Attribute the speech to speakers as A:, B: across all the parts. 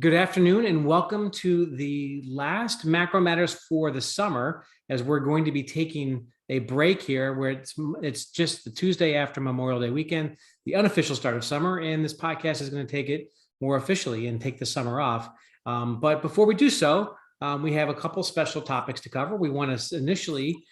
A: Good afternoon and welcome to the last Macro Matters for the summer, as we're going to be taking a break here where it's just the Tuesday after Memorial Day weekend, the unofficial start of summer, and this podcast is going to take it more officially and take the summer off. But before we do so, we have a couple special topics to cover. We want to initially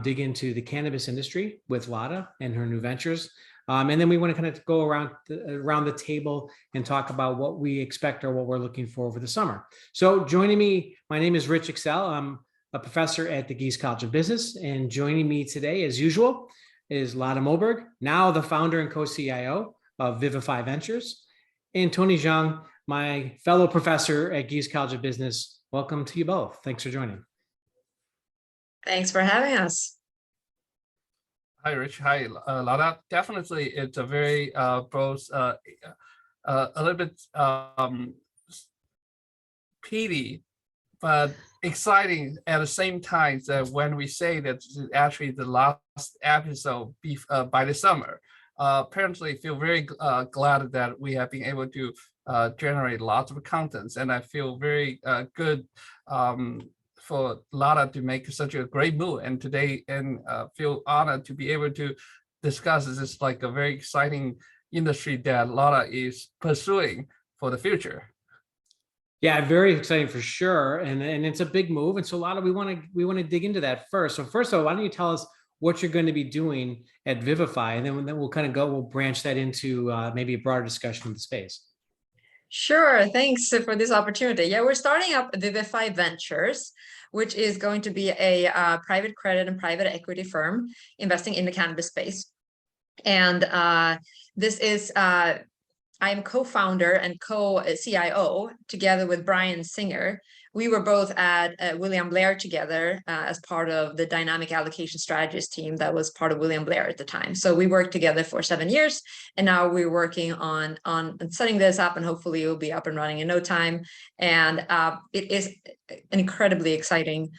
A: dig into the cannabis industry with Lotta and her new ventures. And then we want to kind of go around the table and talk about what we expect or what we're looking for over the summer. So joining me, my name is Rich Excell. I'm a professor at the Gies College of Business, and joining me today, as usual, is Lotta Moberg, now the founder and co-CIO of Vivify Ventures, and Tony Zhang, my fellow professor at Gies College of Business. Welcome to you both. Thanks for joining.
B: Thanks for having us.
C: Hi, Rich. Hi, Lotta. Definitely, it's a very both a little bit pity, but exciting at the same time. That when we say that actually the last episode by the summer, apparently feel very glad that we have been able to generate lots of contents, and I feel very good. For Lotta to make such a great move, and today feel honored to be able to discuss this like a very exciting industry that Lotta is pursuing for the future.
A: Yeah, very exciting for sure, and it's a big move. And so Lotta, we want to dig into that first. So first of all, why don't you tell us what you're going to be doing at Vivify, and then we'll branch that into maybe a broader discussion of the space.
B: Sure, thanks for this opportunity. Yeah, we're starting up Vivify Ventures, which is going to be a private credit and private equity firm investing in the cannabis space. And this is, I'm co-founder and co-CIO together with Brian Singer. We were both at William Blair together as part of the dynamic allocation strategist team that was part of William Blair at the time. So we worked together for 7 years, and now we're working on setting this up, and hopefully it will be up and running in no time. And it is an incredibly exciting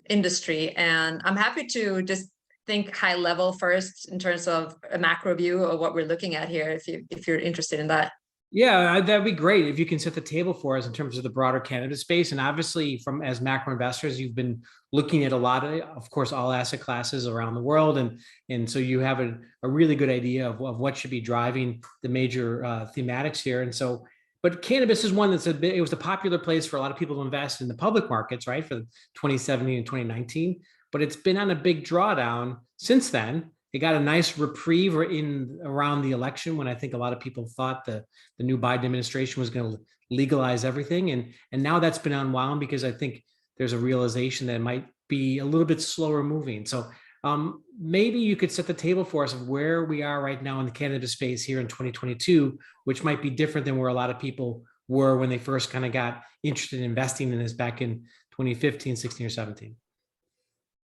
B: industry, and I'm happy to just think high level first in terms of a macro view of what we're looking at here, if you're interested in that.
A: Yeah, that'd be great if you can set the table for us in terms of the broader cannabis space. And obviously, as macro investors, you've been looking at a lot of course, all asset classes around the world, and so you have a really good idea of what should be driving the major thematics here. And so, but cannabis is one that's it was a popular place for a lot of people to invest in the public markets, right, for 2017 and 2019. But it's been on a big drawdown since then. It got a nice reprieve around the election, when I think a lot of people thought the new Biden administration was going to legalize everything. And now that's been unwound, because I think there's a realization that it might be a little bit slower moving. So maybe you could set the table for us of where we are right now in the cannabis space here in 2022, which might be different than where a lot of people were when they first kind of got interested in investing in this back in 2015, 16, or 17.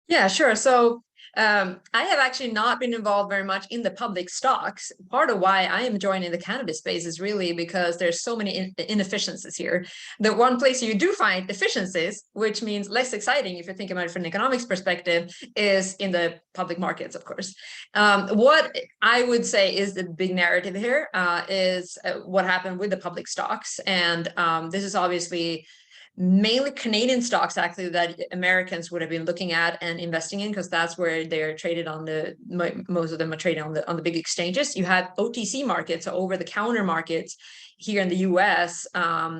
B: Yeah, sure. So I have actually not been involved very much in the public stocks. Part of why I am joining the cannabis space is really because there's so many inefficiencies here. The one place you do find efficiencies, which means less exciting if you're thinking about it from an economics perspective, is in the public markets, of course. What I would say is the big narrative here is what happened with the public stocks. And this is obviously mainly Canadian stocks, actually, that Americans would have been looking at and investing in, because that's where they're traded on most of them are traded on the big exchanges. You have OTC markets, so over-the-counter markets here in the US.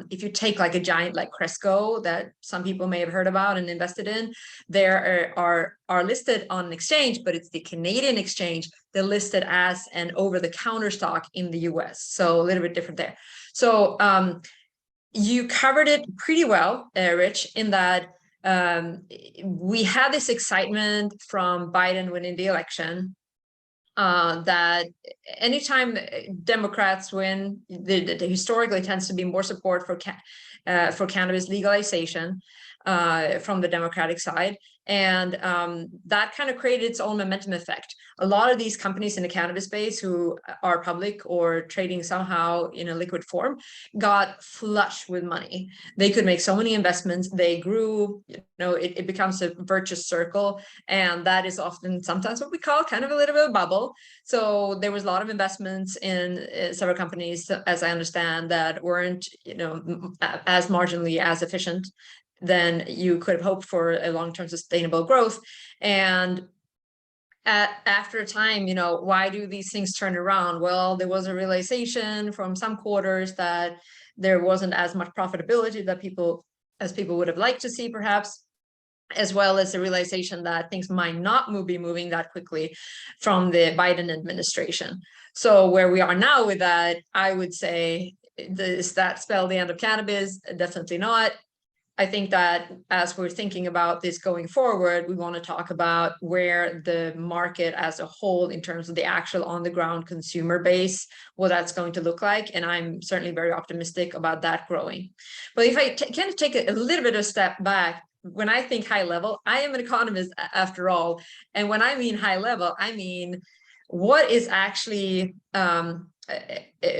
B: If you take like a giant like Cresco that some people may have heard about and invested in, there are listed on an exchange, but it's the Canadian exchange. They're listed as an over-the-counter stock in the US, so a little bit different there. So you covered it pretty well, Rich, in that we had this excitement from Biden winning the election, that anytime Democrats win, there historically tends to be more support for cannabis legalization from the Democratic side. And that kind of created its own momentum effect. A lot of these companies in the cannabis space who are public or trading somehow in a liquid form got flush with money. They could make so many investments. They grew, it becomes a virtuous circle. And that is often sometimes what we call kind of a little bit of a bubble. So there was a lot of investments in several companies, as I understand, that weren't, as marginally as efficient than you could have hoped for a long-term sustainable growth. And after a time, why do these things turn around? Well, there was a realization from some quarters that there wasn't as much profitability that people would have liked to see, perhaps, as well as the realization that things might not be moving that quickly from the Biden administration. So where we are now with that, I would say, does that spell the end of cannabis? Definitely not. I think that as we're thinking about this going forward, we want to talk about where the market as a whole, in terms of the actual on the ground consumer base, what that's going to look like. And I'm certainly very optimistic about that growing. But if I kind of take a little bit of a step back, when I think high level, I am an economist after all. And when I mean high level, I mean, what is actually,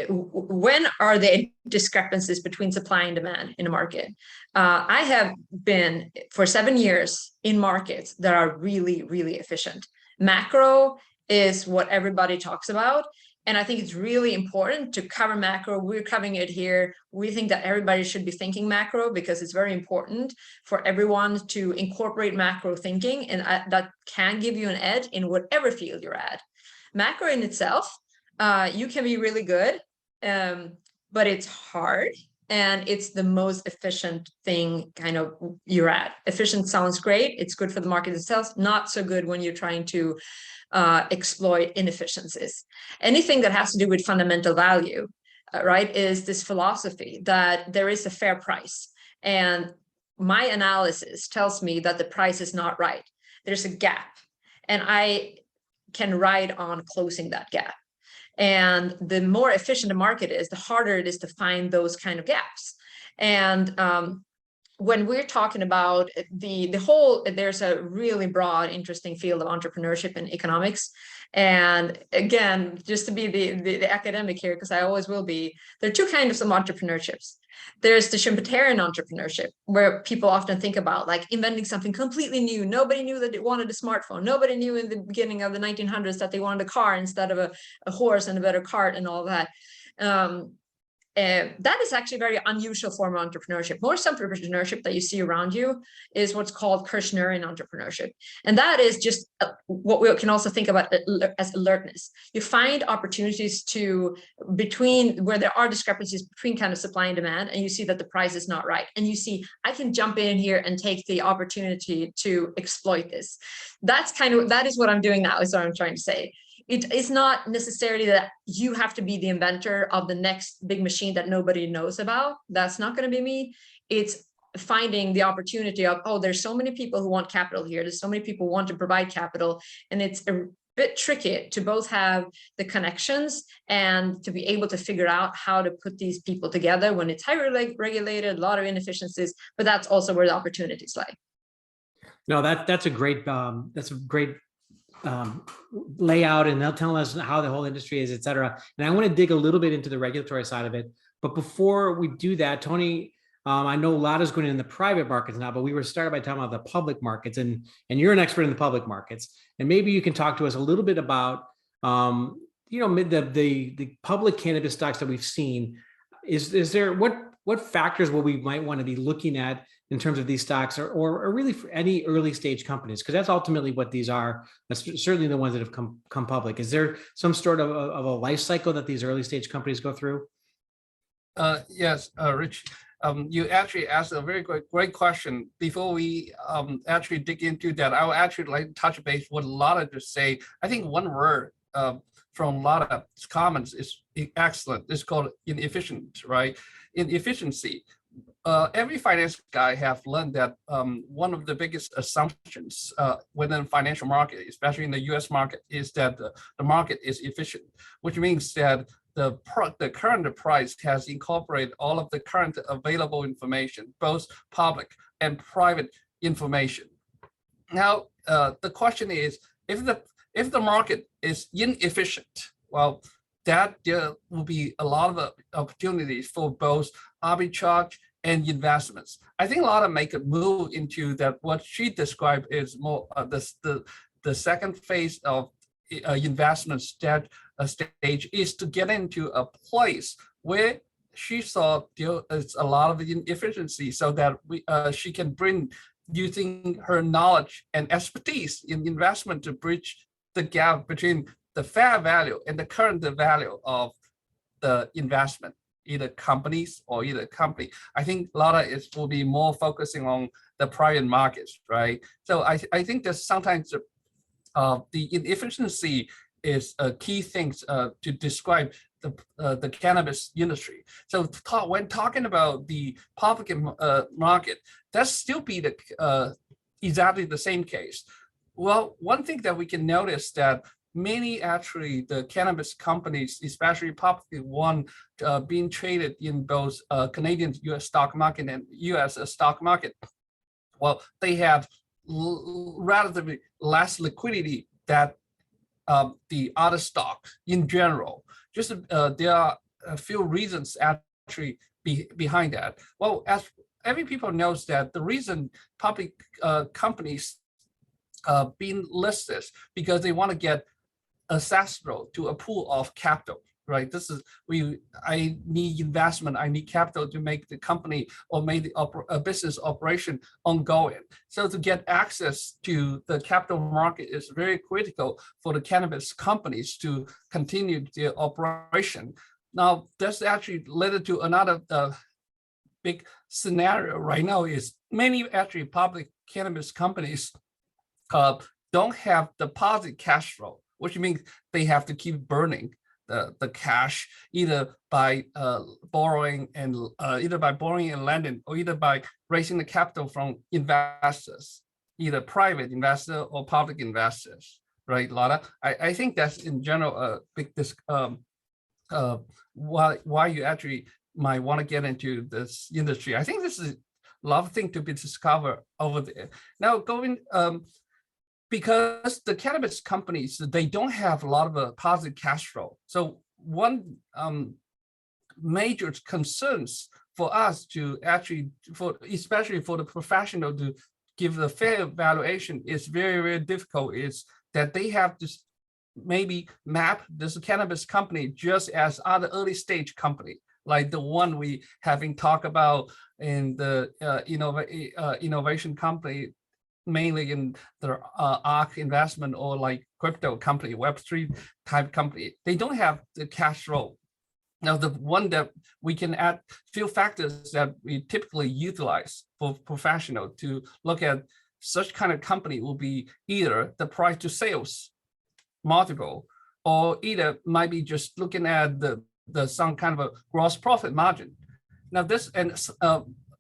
B: when are the discrepancies between supply and demand in a market? I have been for 7 years in markets that are really, really efficient. Macro is what everybody talks about. And I think it's really important to cover macro. We're covering it here. We think that everybody should be thinking macro because it's very important for everyone to incorporate macro thinking, and that can give you an edge in whatever field you're at. Macro in itself, you can be really good, but it's hard, and it's the most efficient thing kind of you're at. Efficient sounds great. It's good for the market itself. Not so good when you're trying to exploit inefficiencies. Anything that has to do with fundamental value, right, is this philosophy that there is a fair price. And my analysis tells me that the price is not right. There's a gap, and I can ride on closing that gap. And the more efficient a market is, the harder it is to find those kind of gaps. And when we're talking about the whole, there's a really broad, interesting field of entrepreneurship and economics. And again, just to be the academic here, because I always will be, there are two kinds of entrepreneurships. There's the Schumpeterian entrepreneurship, where people often think about like inventing something completely new. Nobody knew that they wanted a smartphone. Nobody knew in the beginning of the 1900s that they wanted a car instead of a horse and a better cart and all that. That is actually a very unusual form of entrepreneurship. Most entrepreneurship that you see around you is what's called Kirchnerian entrepreneurship. And that is just what we can also think about as alertness. You find opportunities where there are discrepancies between kind of supply and demand, and you see that the price is not right. And you see, I can jump in here and take the opportunity to exploit this. That is what I'm doing now, is what I'm trying to say. It is not necessarily that you have to be the inventor of the next big machine that nobody knows about. That's not going to be me. It's finding the opportunity of, oh, there's so many people who want capital here. There's so many people who want to provide capital. And it's a bit tricky to both have the connections and to be able to figure out how to put these people together when it's highly regulated, a lot of inefficiencies, but that's also where the opportunities lie.
A: No, that's a great layout, and they'll tell us how the whole industry is, et cetera. And I want to dig a little bit into the regulatory side of it. But before we do that, Tony, I know Lotta's going in the private markets now, but we were started by talking about the public markets, and you're an expert in the public markets. And maybe you can talk to us a little bit about, the public cannabis stocks that we've seen. Is there, what factors will we might want to be looking at in terms of these stocks, or really for any early stage companies? Because that's ultimately what these are. That's certainly the ones that have come public. Is there some sort of a life cycle that these early stage companies go through?
C: Yes, Rich, you actually asked a very great question. Before we actually dig into that, I would actually like to touch base what Lotta just say. I think one word from Lotta's comments is excellent. It's called inefficient, right? Inefficiency. Every finance guy have learned that one of the biggest assumptions within the financial market, especially in the U.S. market, is that the market is efficient, which means that the current price has incorporated all of the current available information, both public and private information. Now, the question is, if the market is inefficient, well, that there will be a lot of opportunities for both arbitrage and investments. I think Lotta make a move into that. What she described is more the second phase of investment stage is to get into a place where she saw there is a lot of inefficiency, so that she can bring, using her knowledge and expertise in investment, to bridge the gap between the fair value and the current value of the investment, either companies or either company. I think Lotta will be more focusing on the private markets, right? So I think that sometimes the inefficiency is a key thing to describe the cannabis industry. So when talking about the public market, that still be the exactly the same case. Well, one thing that we can notice that many actually the cannabis companies, especially publicly one, being traded in both Canadian US stock market and US stock market, well, they have relatively less liquidity than the other stocks in general. Just there are a few reasons actually behind that. Well, as every people knows that the reason public companies being listed because they want to get accessible to a pool of capital, right? This is I need investment, I need capital to make the company or make the business operation ongoing. So to get access to the capital market is very critical for the cannabis companies to continue their operation. Now, that's actually led to another big scenario right now is many actually public cannabis companies don't have deposit cash flow, which means they have to keep burning the cash either by borrowing and lending, or either by raising the capital from investors, either private investor or public investors, right, Lotta? I think that's in general a big why you actually might want to get into this industry. I think this is a lot of things to be discovered over there. Now going because the cannabis companies, they don't have a lot of positive cash flow. So one major concerns for us to actually, especially for the professional to give the fair valuation is very, very difficult, is that they have to maybe map this cannabis company just as other early stage company, like the one we having talked about in the innovation company, mainly in the ARK investment or like crypto company, Web3 type company. They don't have the cash flow. Now, the one that we can add few factors that we typically utilize for professional to look at such kind of company will be either the price to sales multiple, or either might be just looking at the some kind of a gross profit margin. Now this and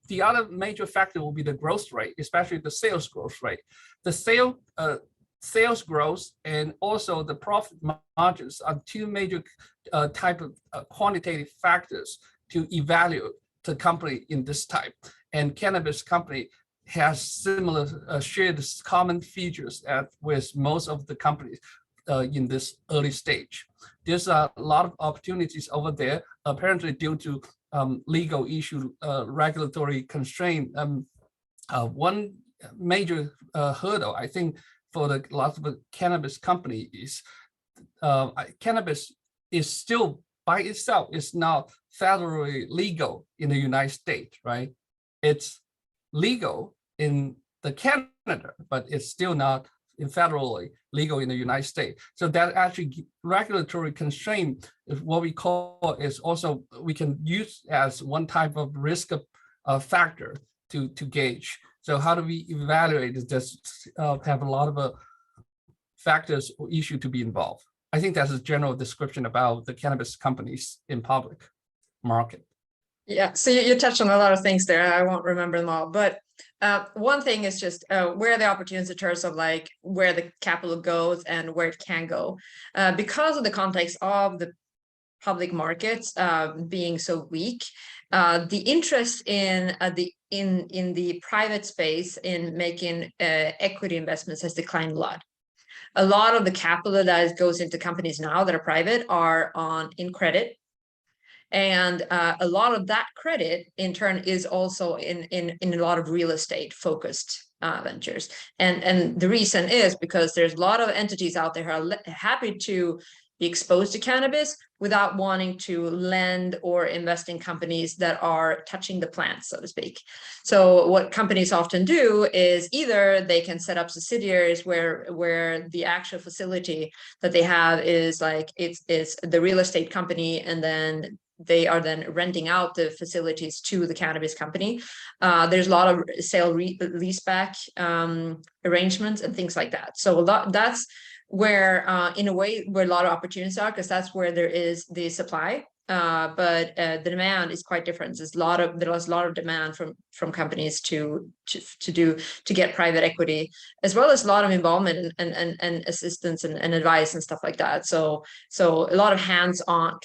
C: the other major factor will be the growth rate, especially the sales growth rate. The sales growth and also the profit margins are two major type of quantitative factors to evaluate the company in this type. And cannabis company has similar shared common features with most of the companies in this early stage. There's a lot of opportunities over there, apparently due to legal issue, regulatory constraint. One major hurdle, I think, for the lots of cannabis company is cannabis is still by itself is not federally legal in the United States, right? It's legal in the Canada, but it's still not in federally legal in the United States. So that actually regulatory constraint is what we call is also we can use as one type of risk factor to gauge. So how do we evaluate this? Have a lot of factors or issue to be involved. I think that's a general description about the cannabis companies in public market.
B: Yeah, so you touched on a lot of things there. I won't remember them all, but one thing is just where the opportunities in terms of like where the capital goes and where it can go, because of the context of the public markets being so weak, the interest in the private space in making equity investments has declined a lot. A lot of the capital that goes into companies now that are private are in credit. And a lot of that credit in turn is also in a lot of real estate focused ventures. And the reason is because there's a lot of entities out there who are happy to be exposed to cannabis without wanting to lend or invest in companies that are touching the plants, so to speak. So what companies often do is either they can set up subsidiaries where the actual facility that they have is like it's the real estate company, and then they are then renting out the facilities to the cannabis company. There's a lot of sale leaseback arrangements and things like that. So that's where in a way where a lot of opportunities are, because that's where there is the supply, but the demand is quite different. There's a lot of demand from companies to get private equity, as well as a lot of involvement and assistance and advice and stuff like that. So a lot of hands-on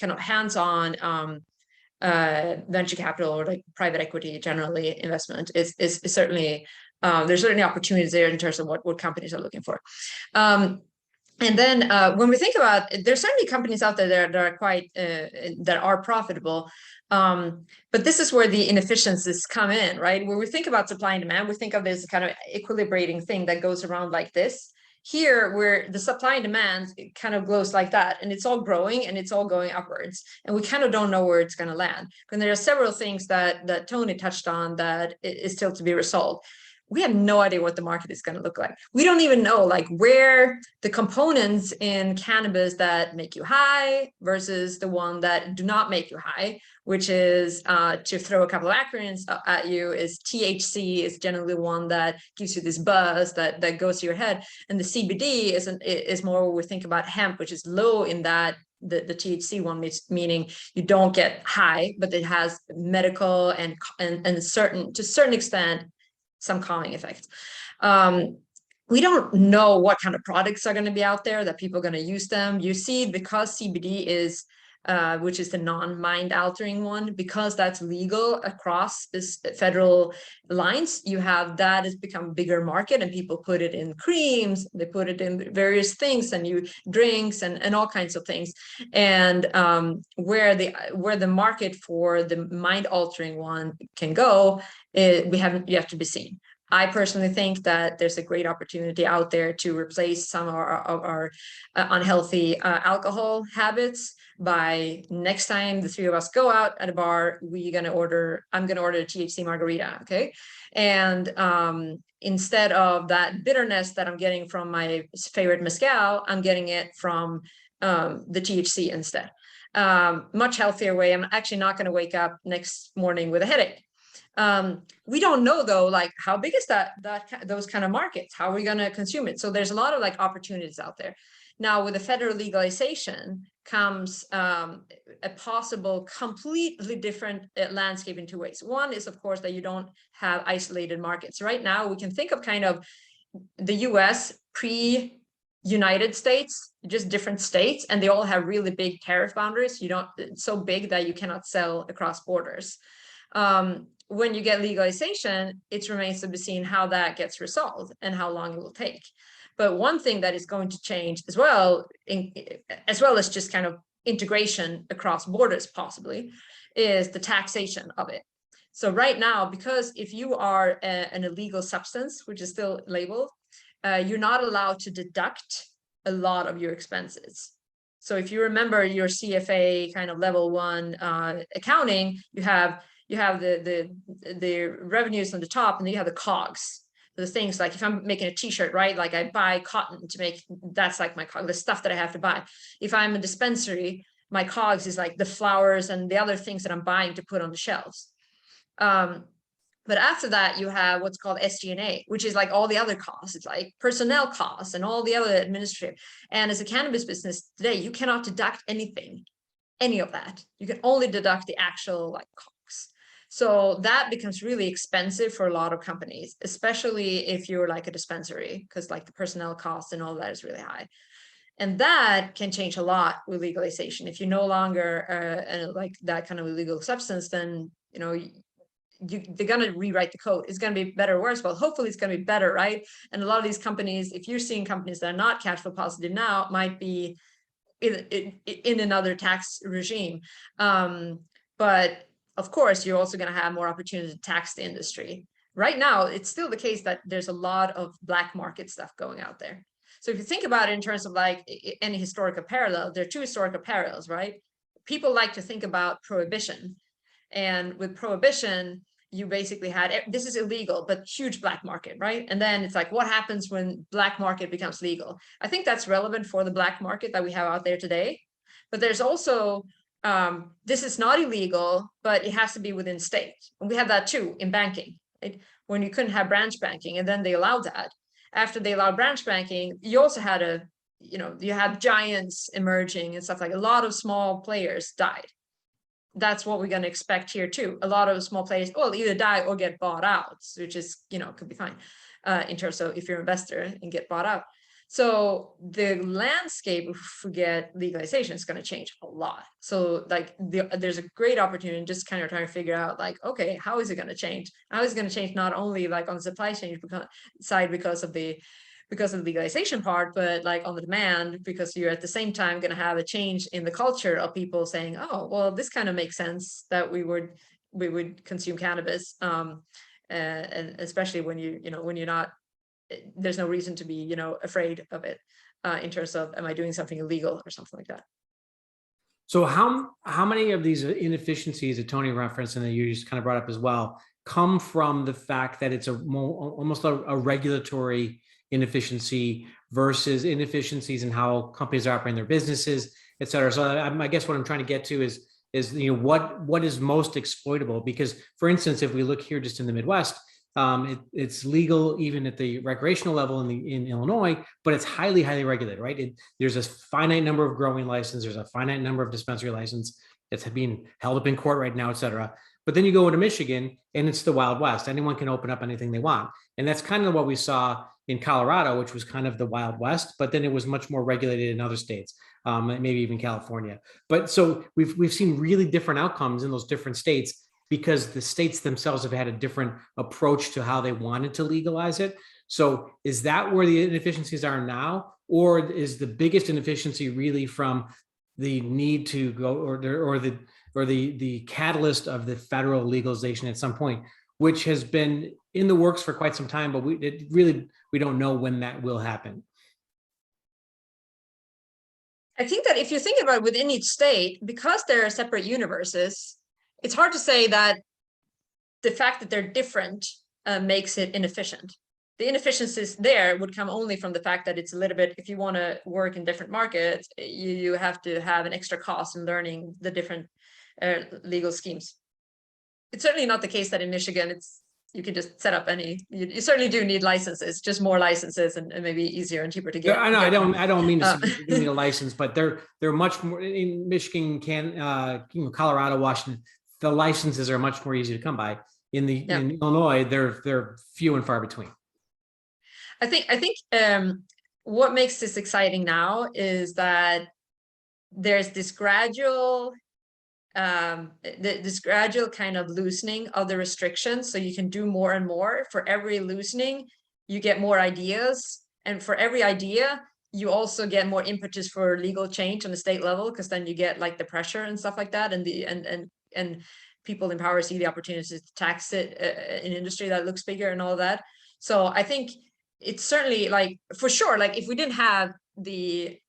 B: venture capital or like private equity generally investment is certainly there's certainly opportunities there in terms of what companies are looking for. And then when we think about, there's certainly companies out there that are quite that are profitable, but this is where the inefficiencies come in, right? When we think about supply and demand, we think of this kind of equilibrating thing that goes around like this. Here, where the supply and demand kind of goes like that, and it's all growing and it's all going upwards, and we kind of don't know where it's going to land. And there are several things that Tony touched on that is still to be resolved. We have no idea what the market is going to look like. We don't even know like where the components in cannabis that make you high versus the one that do not make you high, which is to throw a couple of acronyms at you, is THC is generally one that gives you this buzz that goes to your head. And the CBD is more what we think about hemp, which is low in that the THC one, meaning you don't get high, but it has medical and to a certain extent, some calming effects. We don't know what kind of products are going to be out there that people are going to use them. You see, because CBD is, which is the non-mind altering one, because that's legal across this federal lines, you have that has become a bigger market, and people put it in creams, they put it in various things, and drinks and all kinds of things. And where the market for the mind altering one can go, we haven't yet to be seen. I personally think that there's a great opportunity out there to replace some of our unhealthy alcohol habits by next time the three of us go out at a bar, I'm going to order a THC margarita, okay? And instead of that bitterness that I'm getting from my favorite mezcal, I'm getting it from the THC instead. Much healthier way. I'm actually not going to wake up next morning with a headache. We don't know though, like how big is those kind of markets? How are we going to consume it? So there's a lot of like opportunities out there. Now with the federal legalization comes a possible completely different landscape in two ways. One is of course that you don't have isolated markets. Right now we can think of kind of the US pre-United States, just different states, and they all have really big tariff boundaries. It's so big that you cannot sell across borders. When you get legalization, it remains to be seen how that gets resolved and how long it will take. But one thing that is going to change as well as just kind of integration across borders possibly, is the taxation of it. So right now, because if you are an illegal substance, which is still labeled, you're not allowed to deduct a lot of your expenses. So if you remember your CFA kind of level 1 accounting, you have the revenues on the top, and then you have the COGS. The things like if I'm making a t-shirt, right? Like I buy cotton to make, that's like my COGS, the stuff that I have to buy. If I'm a dispensary, my COGS is like the flowers and the other things that I'm buying to put on the shelves. But after that, you have what's called SG&A, which is like all the other costs. It's like personnel costs and all the other administrative. And as a cannabis business today, you cannot deduct anything, any of that. You can only deduct the actual like costs. So that becomes really expensive for a lot of companies, especially if you're like a dispensary, because like the personnel costs and all that is really high. And that can change a lot with legalization. If you no longer like that kind of illegal substance, then they're going to rewrite the code. It's going to be better or worse. Well, hopefully it's going to be better, right? And a lot of these companies, if you're seeing companies that are not cash flow positive now, might be in another tax regime. But of course, you're also going to have more opportunity to tax the industry. Right now, it's still the case that there's a lot of black market stuff going out there. So if you think about it in terms of like any historical parallel, there are two historical parallels, right? People like to think about prohibition. And with prohibition, you basically had, this is illegal, but huge black market, right? And then it's like, what happens when black market becomes legal? I think that's relevant for the black market that we have out there today. But there's also, this is not illegal, but it has to be within state. And we have that too in banking, right? When you couldn't have branch banking, and then they allowed that. After they allowed branch banking, you also had you had giants emerging and stuff, like a lot of small players died. That's what we're going to expect here too. A lot of small players will either die or get bought out, which is, could be fine in terms of if you're an investor and get bought out. So the landscape, if we get legalization, is going to change a lot. So like there's a great opportunity just kind of trying to figure out like, okay, how is it going to change? How is it going to change not only like on the supply chain side because of the legalization part, but like on the demand, because you're at the same time going to have a change in the culture of people saying, oh, well, this kind of makes sense that we would consume cannabis. And especially when when you're not, there's no reason to be, afraid of it in terms of, am I doing something illegal or something like that?
A: So how many of these inefficiencies that Tony referenced and that you just kind of brought up as well come from the fact that it's almost a regulatory inefficiency versus inefficiencies in how companies are operating their businesses, et cetera? So I guess what I'm trying to get to is what is most exploitable? Because for instance, if we look here just in the Midwest, it's legal even at the recreational level in Illinois, but it's highly regulated, right? There's a finite number of growing licenses, there's a finite number of dispensary license. It's being held up in court right now, et cetera. But then you go into Michigan and it's the Wild West. Anyone can open up anything they want. And that's kind of what we saw in Colorado, which was kind of the Wild West, but then it was much more regulated in other states, maybe even California. But so we've seen really different outcomes in those different states because the states themselves have had a different approach to how they wanted to legalize it. So is that where the inefficiencies are now? Or is the biggest inefficiency really from the need to go or the catalyst of the federal legalization at some point, which has been in the works for quite some time, but we don't know when that will happen?
B: I think that if you think about it within each state, because there are separate universes, it's hard to say that the fact that they're different makes it inefficient. The inefficiencies there would come only from the fact that it's a little bit, if you want to work in different markets, you have to have an extra cost in learning the different legal schemes. It's certainly not the case that in Michigan, you can just set up you certainly do need licenses, just more licenses and maybe easier and cheaper to get.
A: I know, I don't mean to say you need a license, but they're much more in Michigan, Colorado, Washington. The licenses are much more easy to come by. In Illinois, they're few and far between.
B: I think what makes this exciting now is that there's this gradual kind of loosening of the restrictions, so you can do more and more. For every loosening, you get more ideas, and for every idea, you also get more impetus for legal change on the state level, because then you get like the pressure and stuff like that, and people in power see the opportunities to tax it in industry that looks bigger and all that. So I think it's certainly, like, for sure, like if we didn't have the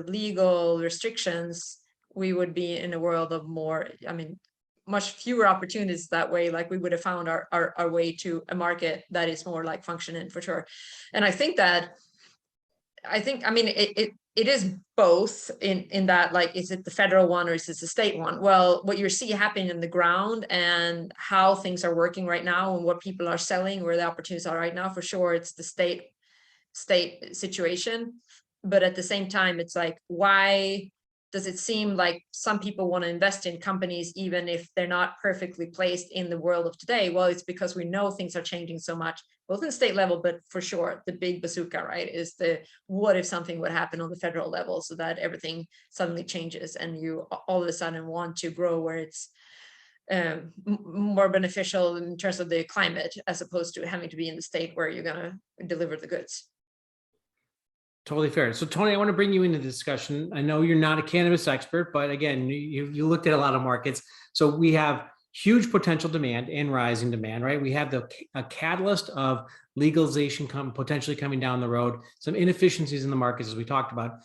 B: legal restrictions, we would be in a world of more, much fewer opportunities that way. Like we would have found our way to a market that is more like functioning, for sure. And I think it is both in that, like, is it the federal one or is it the state one? Well, what you see happening in the ground and how things are working right now and what people are selling, where the opportunities are right now, for sure, it's the state situation. But at the same time, it's like, why does it seem like some people want to invest in companies even if they're not perfectly placed in the world of today? Well, it's because we know things are changing so much. both in state level, but for sure, the big bazooka, right, is the what if something would happen on the federal level so that everything suddenly changes and you all of a sudden want to grow where it's more beneficial in terms of the climate, as opposed to having to be in the state where you're going to deliver the goods.
A: Totally fair. So Tony, I want to bring you into the discussion. I know you're not a cannabis expert, but again, you looked at a lot of markets. So we have huge potential demand and rising demand, right? We have a catalyst of legalization potentially coming down the road, some inefficiencies in the markets, as we talked about.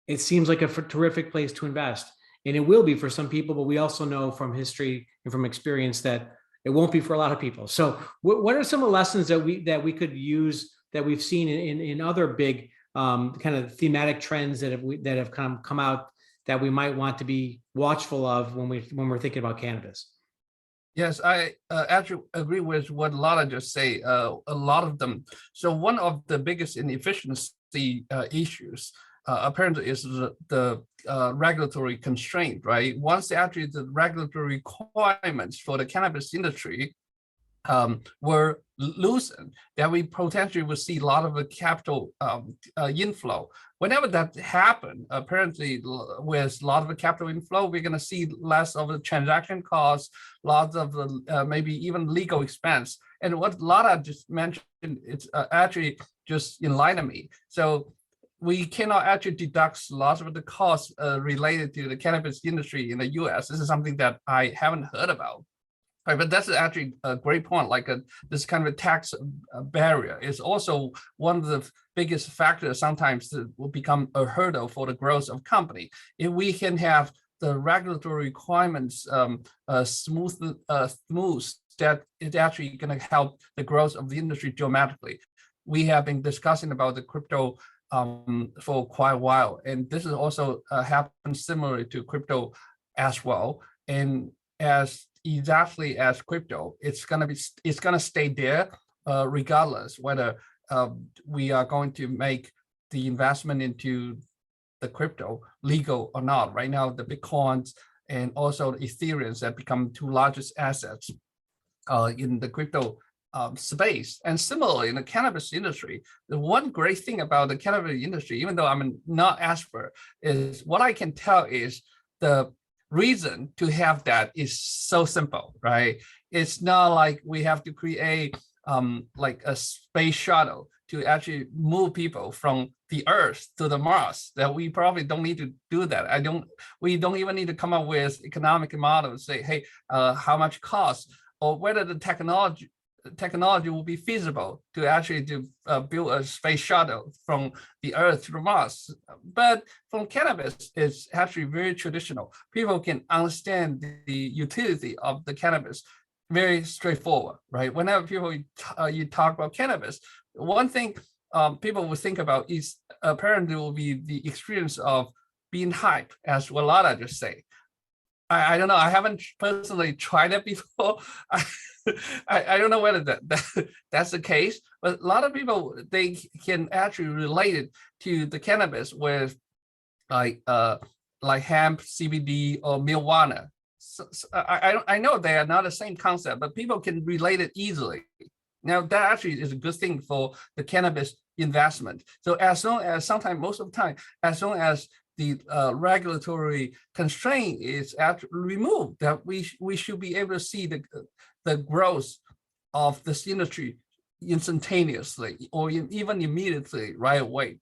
A: It seems like a terrific place to invest. And it will be for some people, but we also know from history and from experience that it won't be for a lot of people. So what are some of the lessons that we could use that we've seen in other big kind of thematic trends that have come out that we might want to be watchful of when we're thinking about cannabis?
C: Yes, I actually agree with what Lotta just say. A lot of them. So one of the biggest inefficiency issues apparently is the regulatory constraint, right? Once actually the regulatory requirements for the cannabis industry were loosened, that we potentially will see a lot of the capital inflow. Whenever that happened, apparently with a lot of the capital inflow, we're going to see less of the transaction costs, lots of the maybe even legal expense. And what Lotta just mentioned, it's actually just enlightened me. So we cannot actually deduct lots of the costs related to the cannabis industry in the US. This is something that I haven't heard about. Right, but that's actually a great point. Like this kind of a tax barrier is also one of the biggest factors sometimes that will become a hurdle for the growth of company. If we can have the regulatory requirements smooth, that it's actually going to help the growth of the industry dramatically. We have been discussing about the crypto for quite a while, and this is also happens similarly to crypto as well. And as exactly as crypto, it's gonna stay there regardless whether we are going to make the investment into the crypto legal or not. Right now, the Bitcoins and also the Ethereums have become two largest assets in the crypto space. And similarly, in the cannabis industry, the one great thing about the cannabis industry, even though I'm not expert, is what I can tell is the reason to have that is so simple, right? It's not like we have to create like a space shuttle to actually move people from the Earth to the Mars. That we probably don't need to do that. We don't even need to come up with economic models, say, hey, how much cost, or whether the technology will be feasible to actually build a space shuttle from the Earth to Mars. But from cannabis, it's actually very traditional. People can understand the utility of the cannabis very straightforward, right? Whenever people you talk about cannabis, one thing people will think about is apparently will be the experience of being hyped, as what Lotta just say. I don't know. I haven't personally tried it before. I don't know whether that's the case, but a lot of people, they can actually relate it to the cannabis with like hemp, CBD, or marijuana. So I know they are not the same concept, but people can relate it easily. Now that actually is a good thing for the cannabis investment. So as long as most of the time, as long as the regulatory constraint is removed, that we should be able to see the growth of this industry instantaneously or even immediately right away.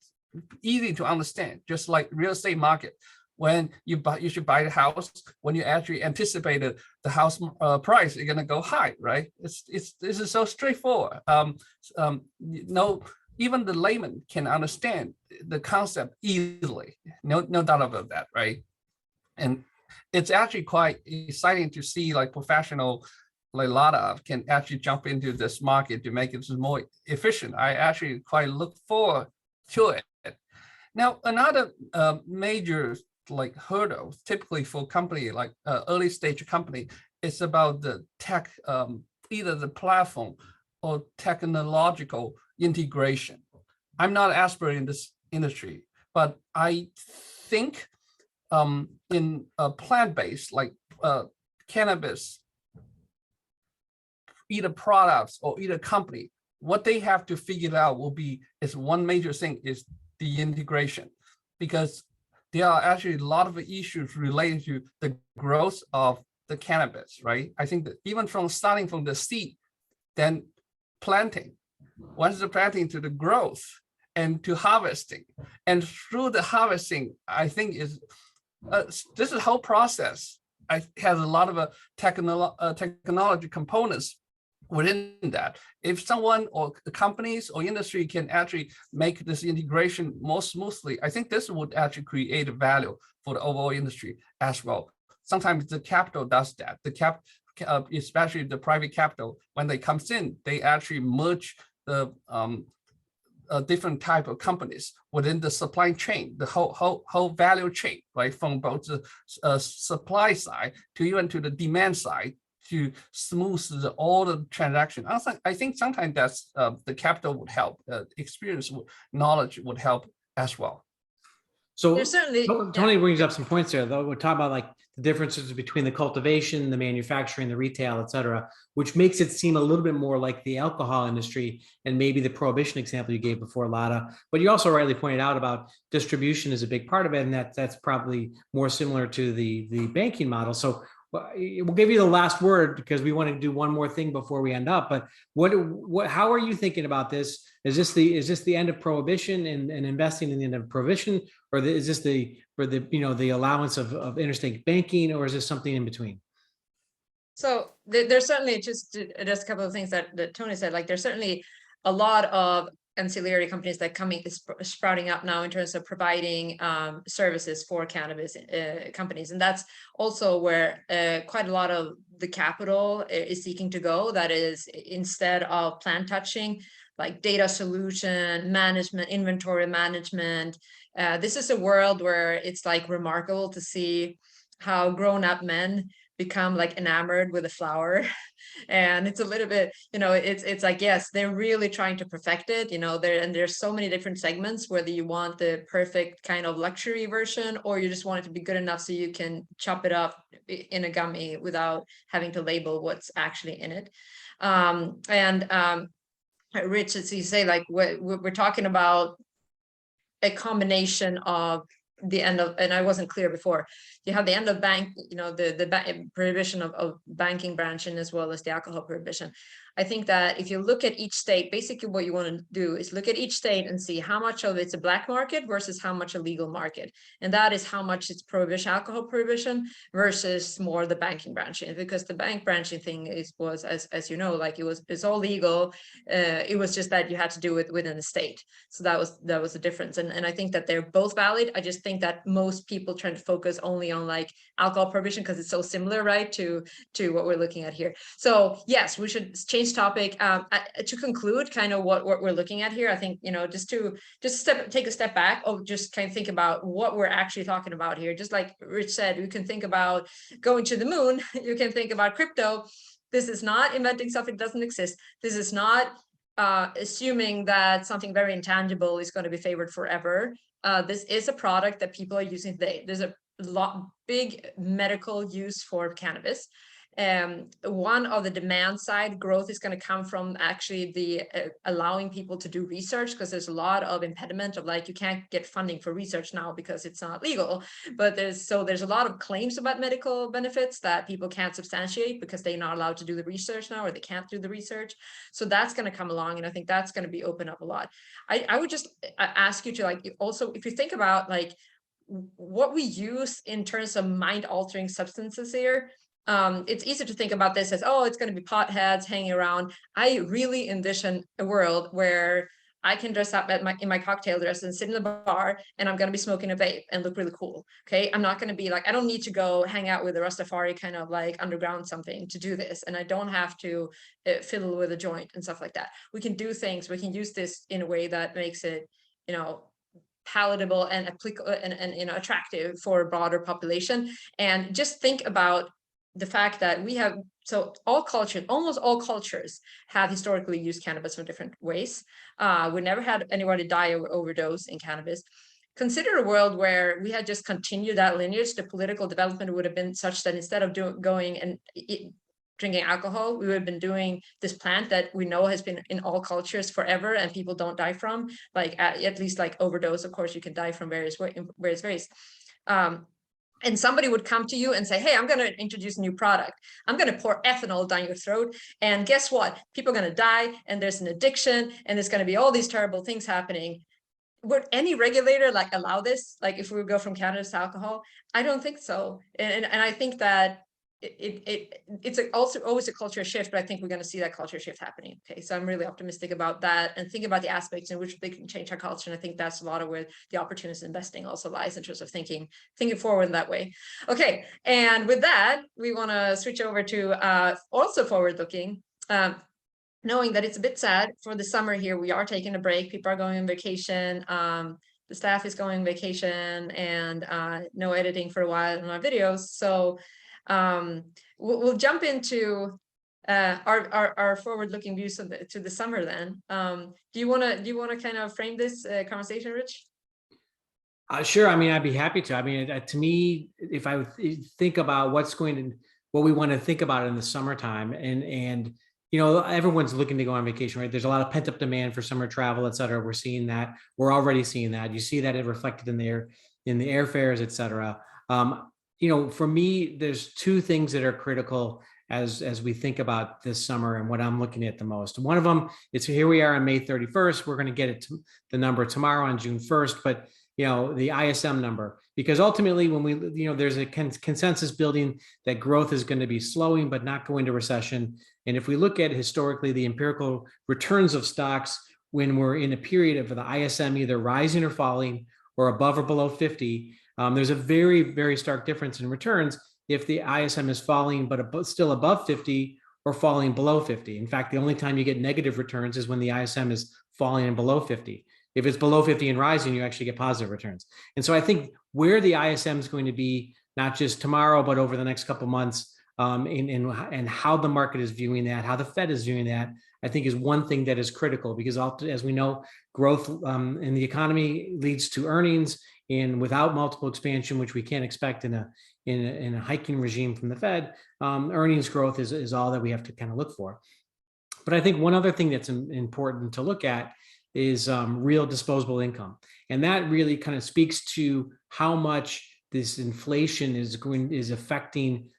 C: Easy to understand, just like real estate market. When you should buy the house, when you actually anticipated the house price, you're gonna go high, right? This is so straightforward. No, even the layman can understand the concept easily. No doubt about that, right? And it's actually quite exciting to see like professional like Lotta can actually jump into this market to make it more efficient. I actually quite look forward to it. Now, another major like hurdle typically for company like early stage company is about the tech, either the platform or technological integration. I'm not an expert in this industry, but I think in a plant-based like cannabis, either products or either company, what they have to figure out is one major thing is the integration, because there are actually a lot of issues related to the growth of the cannabis, right? I think that even starting from the seed, then planting, once the planting to the growth and to harvesting, and through the harvesting, I think this is whole process. Has a lot of technology components within that. If someone or companies or industry can actually make this integration more smoothly, I think this would actually create a value for the overall industry as well. Sometimes the capital does that. Especially the private capital, when they comes in, they actually merge the different type of companies within the supply chain, the whole value chain, right? From both the supply side to even to the demand side, to smooth all the transaction. I think sometimes that's the capital would help, experience, knowledge would help as well.
A: So
B: There's certainly,
A: Tony brings up some points there, though. We're talking about like the differences between the cultivation, the manufacturing, the retail, et cetera, which makes it seem a little bit more like the alcohol industry and maybe the prohibition example you gave before, Lotta. But you also rightly pointed out about distribution is a big part of it, and that's probably more similar to the banking model. So we'll give you the last word because we want to do one more thing before we end up. But how are you thinking about this? Is this the end of prohibition and investing in the end of prohibition, or is this the allowance of interstate banking, or is this something in between?
B: So there's certainly just a couple of things that Tony said. Like there's certainly a lot of ancillary companies that sprouting up now in terms of providing services for cannabis companies, and that's also where quite a lot of the capital is seeking to go. That is, instead of plant touching, like data solution management, inventory management. This is a world where it's like remarkable to see how grown-up men become like enamored with a flower. And it's a little bit, it's like, yes, they're really trying to perfect it, there's so many different segments, whether you want the perfect kind of luxury version, or you just want it to be good enough so you can chop it up in a gummy without having to label what's actually in it. Rich, as you say, like we're talking about a combination of the end of, and I wasn't clear before, you have the end of bank, the prohibition of banking branching, as well as the alcohol prohibition. I think that if you look at each state, basically what you want to do is look at each state and see how much of it's a black market versus how much a legal market. And that is how much it's prohibition, alcohol prohibition versus more the banking branching, because the bank branching thing was, as you know, like it's all legal. It was just that you had to do it within the state. So that was the difference. And I think that they're both valid. I just think that most people try to focus only on like alcohol prohibition because it's so similar, right, to what we're looking at here. So yes, we should change topic. To conclude kind of what we're looking at here, I think, take a step back, or just kind of think about what we're actually talking about here. Just like Rich said, you can think about going to the moon, you can think about crypto. This is not inventing something that doesn't exist. This is not assuming that something very intangible is going to be favored forever. This is a product that people are using today. There's a big medical use for cannabis. One of the demand side growth is going to come from actually the allowing people to do research, because there's a lot of impediment of like, you can't get funding for research now because it's not legal. But there's a lot of claims about medical benefits that people can't substantiate because they're not allowed to do the research now, or they can't do the research. So that's going to come along, and I think that's going to be open up a lot. I would just ask you to like, also, if you think about like what we use in terms of mind altering substances here, it's easy to think about this as, oh, it's going to be potheads hanging around. I really envision a world where I can dress up in my cocktail dress and sit in the bar, and I'm going to be smoking a vape and look really cool. Okay. I'm not going to be like, I don't need to go hang out with a Rastafari kind of like underground something to do this. And I don't have to fiddle with a joint and stuff like that. We can do things. We can use this in a way that makes it, palatable and applicable and attractive for a broader population. And just think about the fact that we have, so almost all cultures have historically used cannabis in different ways. We never had anybody die of overdose in cannabis. Consider a world where we had just continued that lineage. The political development would have been such that instead of going and drinking alcohol, we would have been doing this plant that we know has been in all cultures forever and people don't die from, like at least like overdose. Of course, you can die from various ways. And somebody would come to you and say, hey, I'm going to introduce a new product. I'm going to pour ethanol down your throat. And guess what? People are going to die, and there's an addiction, and there's going to be all these terrible things happening. Would any regulator like allow this? Like if we would go from cannabis to alcohol? I don't think so. And I think that it's also always a culture shift, but I think we're going to see that culture shift happening. Okay, so I'm really optimistic about that, and think about the aspects in which they can change our culture. And I think that's a lot of where the opportunity in investing also lies, in terms of thinking forward in that way. Okay, and with that, we want to switch over to also forward looking. Knowing that it's a bit sad for the summer here, we are taking a break. People are going on vacation. The staff is going on vacation, and no editing for a while in our videos. So we'll jump into our forward-looking views to the summer. Then, do you want to kind of frame this conversation, Rich?
A: Sure. I mean, I'd be happy to. I mean, to me, if I would think about what we want to think about in the summertime, and everyone's looking to go on vacation, right? There's a lot of pent-up demand for summer travel, et cetera. We're seeing that. We're already seeing that. You see that it reflected in the airfares, et cetera. For me, there's two things that are critical as we think about this summer and what I'm looking at the most. One of them is, here we are on May 31st. We're going to get it to the number tomorrow on June 1st, but the ISM number, because ultimately when there's a consensus building that growth is going to be slowing, but not going to recession. And if we look at historically the empirical returns of stocks, when we're in a period of the ISM either rising or falling, or above or below 50, there's a very, very stark difference in returns if the ISM is falling, but still above 50 or falling below 50. In fact, the only time you get negative returns is when the ISM is falling and below 50. If it's below 50 and rising, you actually get positive returns. And so I think where the ISM is going to be, not just tomorrow, but over the next couple of months, and how the market is viewing that, how the Fed is viewing that, I think is one thing that is critical, because as we know, growth in the economy leads to earnings, and without multiple expansion, which we can't expect in a hiking regime from the Fed, earnings growth is all that we have to kind of look for. But I think one other thing that's important to look at is real disposable income. And that really kind of speaks to how much this inflation is affecting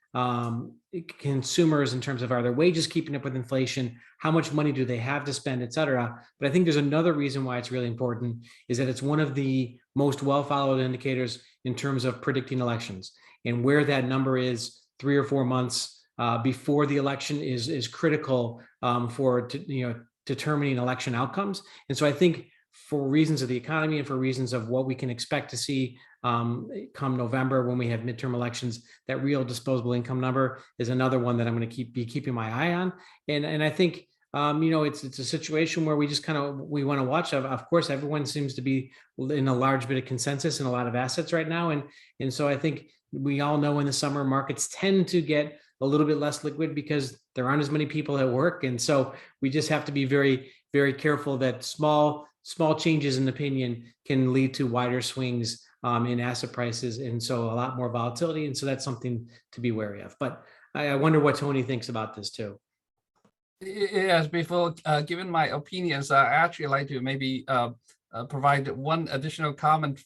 A: consumers in terms of, are their wages keeping up with inflation? How much money do they have to spend, et cetera? But I think there's another reason why it's really important, is that it's one of the most well-followed indicators in terms of predicting elections, and where that number is 3 or 4 months before the election is critical for determining election outcomes. And so I think, for reasons of the economy and for reasons of what we can expect to see come November when we have midterm elections, that real disposable income number is another one that I'm going to be keeping my eye on. And I think it's a situation where we just we want to watch. Of course, everyone seems to be in a large bit of consensus in a lot of assets right now, and so I think we all know in the summer markets tend to get a little bit less liquid because there aren't as many people at work, and so we just have to be very, very careful that small changes in opinion can lead to wider swings in asset prices, and so a lot more volatility. And so that's something to be wary of. But I wonder what Tony thinks about this too.
C: Yes, before giving my opinions, I actually like to maybe provide one additional comment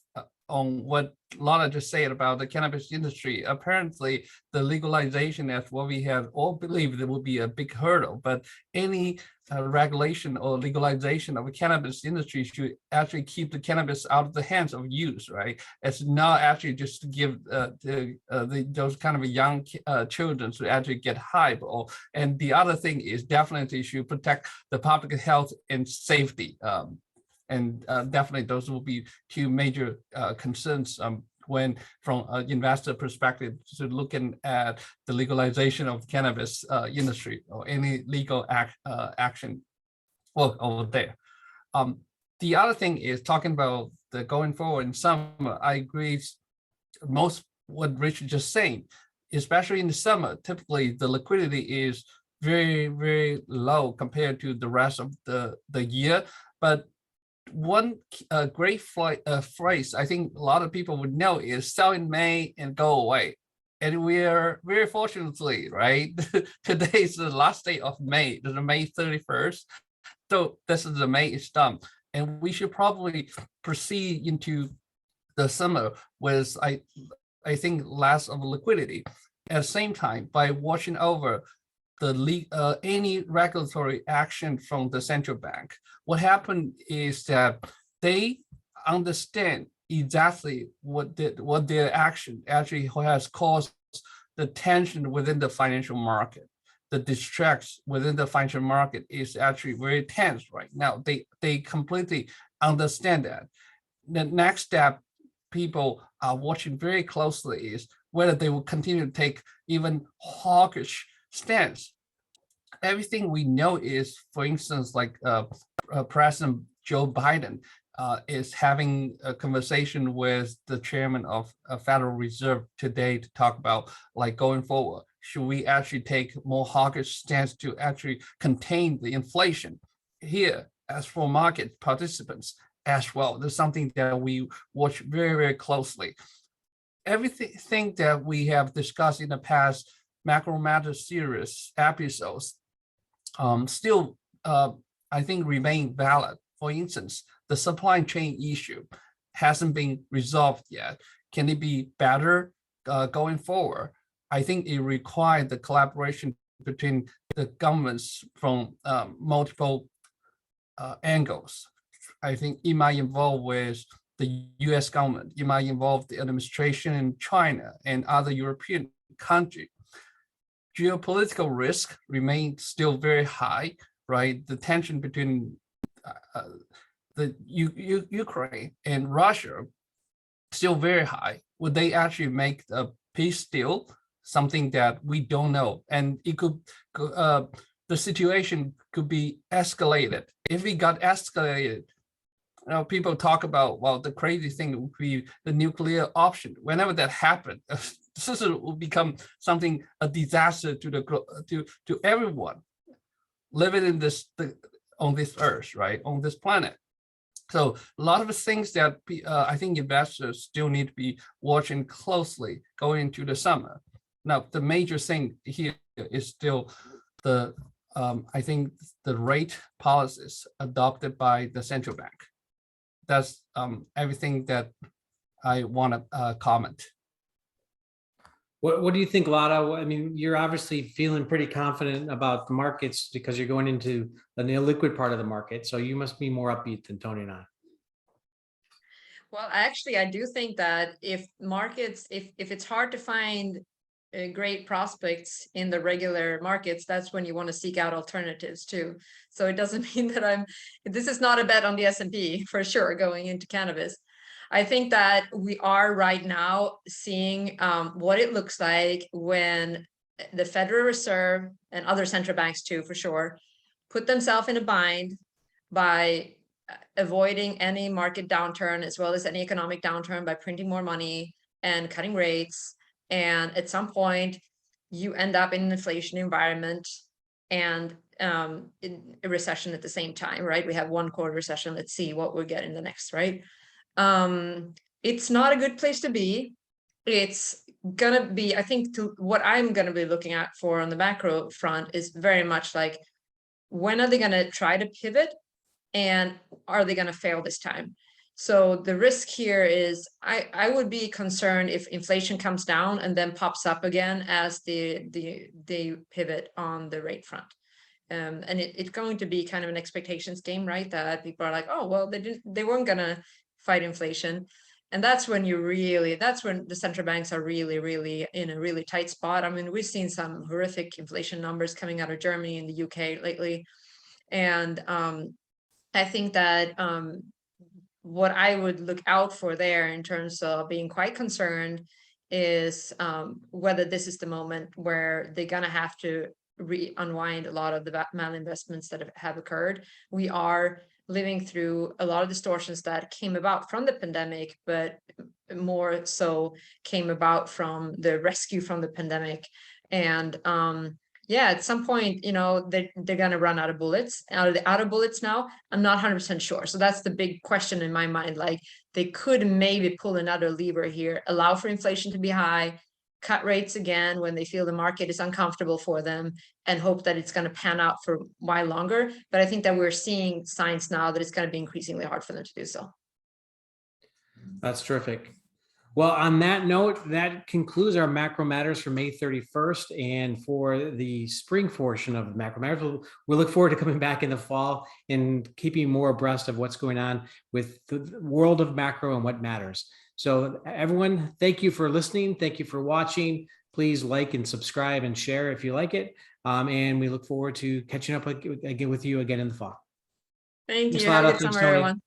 C: on what Lotta just said about the cannabis industry. Apparently, the legalization, as what we have all believed, it will be a big hurdle. But any regulation or legalization of the cannabis industry should actually keep the cannabis out of the hands of youth, right? It's not actually just to give those kind of young children to actually get high. And the other thing is definitely should protect the public health and safety. And definitely those will be two major concerns when, from an investor perspective, to looking at the legalization of cannabis industry or any legal action over there. The other thing is talking about the going forward in summer. I agree most what Rich just saying, especially in the summer. Typically, the liquidity is very, very low compared to the rest of the year, but one great phrase I think a lot of people would know is sell in May and go away. And we are very fortunately, right? Today is the last day of May, the May 31st. So this is the May is done. And we should probably proceed into the summer with, I think, less of liquidity. At the same time, by watching over any regulatory action from the central bank, what happened is that they understand exactly what their action actually has caused the tension within the financial market. The distress within the financial market is actually very tense right now. They completely understand that. The next step people are watching very closely is whether they will continue to take even hawkish stance. Everything we know is, for instance, like President Joe Biden is having a conversation with the chairman of Federal Reserve today to talk about like going forward. Should we actually take more hawkish stance to actually contain the inflation here? As for market participants as well, there's something that we watch very, very closely. Everything that we have discussed in the past Macro Matter series episodes still, I think, remain valid. For instance, the supply chain issue hasn't been resolved yet. Can it be better going forward? I think it requires the collaboration between the governments from multiple angles. I think it might involve with the US government, it might involve the administration in China and other European countries. Geopolitical risk remains still very high, right? The tension between the Ukraine and Russia still very high. Would they actually make a peace deal? Something that we don't know, and it could the situation could be escalated. If it got escalated, people talk about, well, the crazy thing would be the nuclear option. Whenever that happened, this will become something, a disaster to everyone living in on this earth, right, on this planet. So a lot of the things that I think investors still need to be watching closely going into the summer. Now, the major thing here is still I think the rate policies adopted by the central bank. That's everything that I want to comment.
A: What do you think, Lotta? I mean, you're obviously feeling pretty confident about the markets because you're going into an illiquid part of the market. So you must be more upbeat than Tony and I.
B: Well, actually, I do think that if it's hard to find great prospects in the regular markets, that's when you want to seek out alternatives too. So it doesn't mean that this is not a bet on the S&P for sure going into cannabis. I think that we are right now seeing what it looks like when the Federal Reserve and other central banks too, for sure, put themselves in a bind by avoiding any market downturn as well as any economic downturn by printing more money and cutting rates. And at some point, you end up in an inflation environment and in a recession at the same time, right? We have one quarter recession. Let's see what we'll get in the next, right? It's not a good place to be. It's gonna be, I think, what I'm gonna be looking at for on the macro front is very much like, when are they gonna try to pivot, and are they gonna fail this time? So the risk here is I would be concerned if inflation comes down and then pops up again as they pivot on the rate front. And it's going to be kind of an expectations game, right? That people are like, oh, well, they weren't gonna fight inflation. And that's when the central banks are really in a really tight spot. I mean, we've seen some horrific inflation numbers coming out of Germany and the UK lately. And I think that what I would look out for there in terms of being quite concerned is whether this is the moment where they're going to have to unwind a lot of the malinvestments that have occurred. We are living through a lot of distortions that came about from the pandemic, but more so came about from the rescue from the pandemic. And yeah, at some point, they're going to run out of bullets. Out of bullets now? I'm not 100% sure. So that's the big question in my mind. Like, they could maybe pull another lever here, allow for inflation to be high, cut rates again when they feel the market is uncomfortable for them, and hope that it's going to pan out for a while longer. But I think that we're seeing signs now that it's going to be increasingly hard for them to do so.
A: That's terrific. Well, on that note, that concludes our Macro Matters for May 31st. And for the spring portion of Macro Matters, we'll look forward to coming back in the fall and keeping more abreast of what's going on with the world of macro and what matters. So everyone, thank you for listening. Thank you for watching. Please like and subscribe and share if you like it. And we look forward to catching up again with you again in the fall.
B: Thank
A: Thanks,
B: you. Have a
A: Lotta.
B: good
A: Thanks,
B: summer,
A: Tony.
B: everyone.